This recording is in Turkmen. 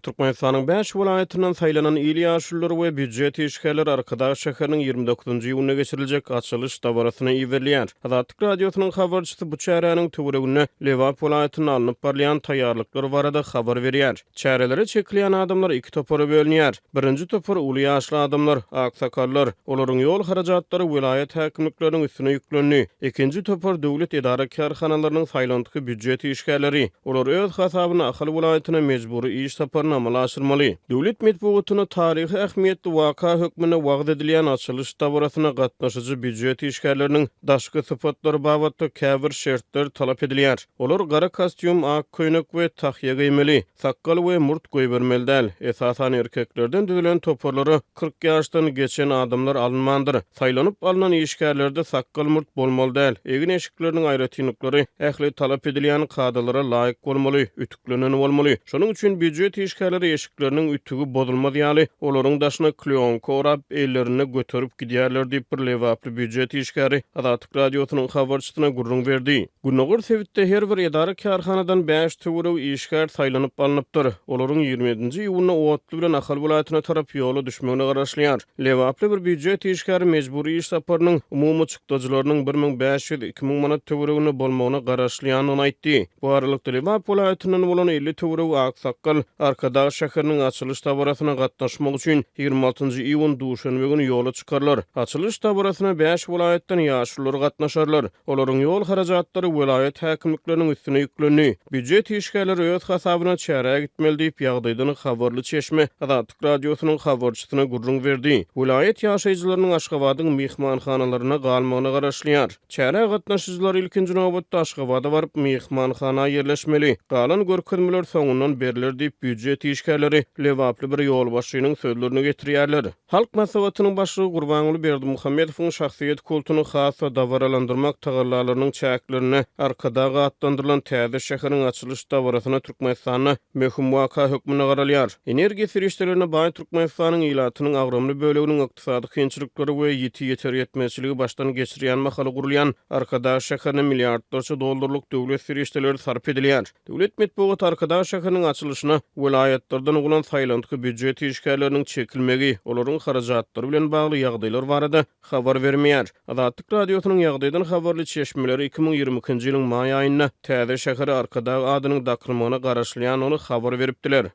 Türkmenistanyň 5 welaýatynyň saýlanan il ýaşulary we büdjet işgärleri Arkadaş şäheriniň 29-njy ýylyna geçiriljek açylyş dabarasyny iýerleýär. Azatlyk radiosynyň habarçysy bu çäräniň töweregine Lewap welaýatyna alınıp barlayan taýýarlyklary barada habar berýär. Çärelere çekilýän adamlar iki topara bölünýär. Birinji topar uly ýaşly adamlar, aksakallar, olaryň ýol harajatlary welaýat häkimlikleriniň üstüne ýüklenýär. Ikinji topar döwlet idara karhanalarynyň saýlandyky büdjet işgärleri. Olar öz hasabyna Ahal welaýatyna mejburi iş taparyny amala aşyrmaly. Döwlet medeniýetine taryhy ähmiýetli waka hökmüne wagt edilýän açylyş dabarasyna gatnaşyjy büdjet işgärleriniň daşky sypatlary babatda käbir şertler talap edilýär. Olar gara kostyum, ak köýnek we tahyýa giýmeli, sakkal we murt goýbermeli. Esasan erkeklerden düzülen toparlary 40 ýaşdan geçen adamlar alınmandyr. Saýlanyp alynan işgärlerde sakkal murt bolmaly däl. Egin eşikleriniň aýratynlyklary ähli talap edilýän kadalara laýyk bolmaly, ütüklenen bolmaly. Şonuň üçin büdjet işgärleri eşikleriniň ütügi bozulmaz ýaly olaryň daşyna klionka orap ellerini götürüp gidýärler diýip bir Lewaply büdjet işgäri Azatlyk radiosynyň habarçysyna gurrun berdi. Günagur sebitde her bir idara karhanadan 5 töwereg işgär saýlanyp alınıpdyr. Olaryň 27-nji ýylyna Owatly bilen Ahal welaýatyna tarap ýoly düşmegine garaşlýar. Lewaply bir büdjet işgäri mejburi iş saparynyň umumy çykdyjylarynyň 1500-2000 manat töweregine bolmagyna garaşlýanyny aýtdy. Bu aralykda Lewap welaýatynyň bolan 50 töwereg aksakkal Arkadaş şäheriniň açylyş dabarasyna gatnaşmak üçin 26-njy iýun duşanbe güni ýola çykarlar. Açylyş dabarasyna 5 welaýatdan ýaşullar gatnaşarlar. Olaryň ýol harajatlary welaýat häkimlikleriniň üstüne ýüklenýär. Büdjet işgärleri öz hasabyna çäre gitmeli diýip ýagdaýdan habarly çeşme Azatlyk radiosynyň habarçysyna gurrun berdi. Welaýat ýaşaýjylarynyň Aşgabatyň mehmanhanalaryna galmagyna garaşlýar. Çäre gatnaşyjylar ilkinji nowbatda Aşgabada baryp mehmanhana ýerleşmeli. Galan görkezmeler soňundan beriler diýip büdjet işgärleri Lewaply bir ýol başçynyň sözlerini getirýärler. Halk maslahatynyň başlygy Gurbanuly Berdimuhammedowyň şahsiýet kultuny has we dawaralandyrmak tagarlalarynyň çäklerini arkada gatlandyrylan täze şäheriniň açylyş dabarasyna Türkmenistanyň möhüm waka hökmüne garalýar. Energiýa serişlerine baý Türkmenistanyň ilatynyň agramy böleginiň ykdysady kynçylykları we ýetir ýetmezçiligi başdan geçirýän mahaly gurulýan Arkadaş şäherine milliardlarça dollarlyk döwlet serişleri sarp edilýär. Döwlet medeniýeti Arkadaş şäheriniň açylyşyna welaýatlardan ulan saýlandyky büdjet işgärleriniň çekilmegi, olaryň harajatlary bilen bagly ýagdaýlar barada habar bermeýär. Azatlyk radiosynyň ýagdaýdan habarly çeşmeleri 2022-nji ýylyň maý aýynda täze şäheri Arkadaş adynyň dakylmagyna garaşlýan ony habar beripdiler.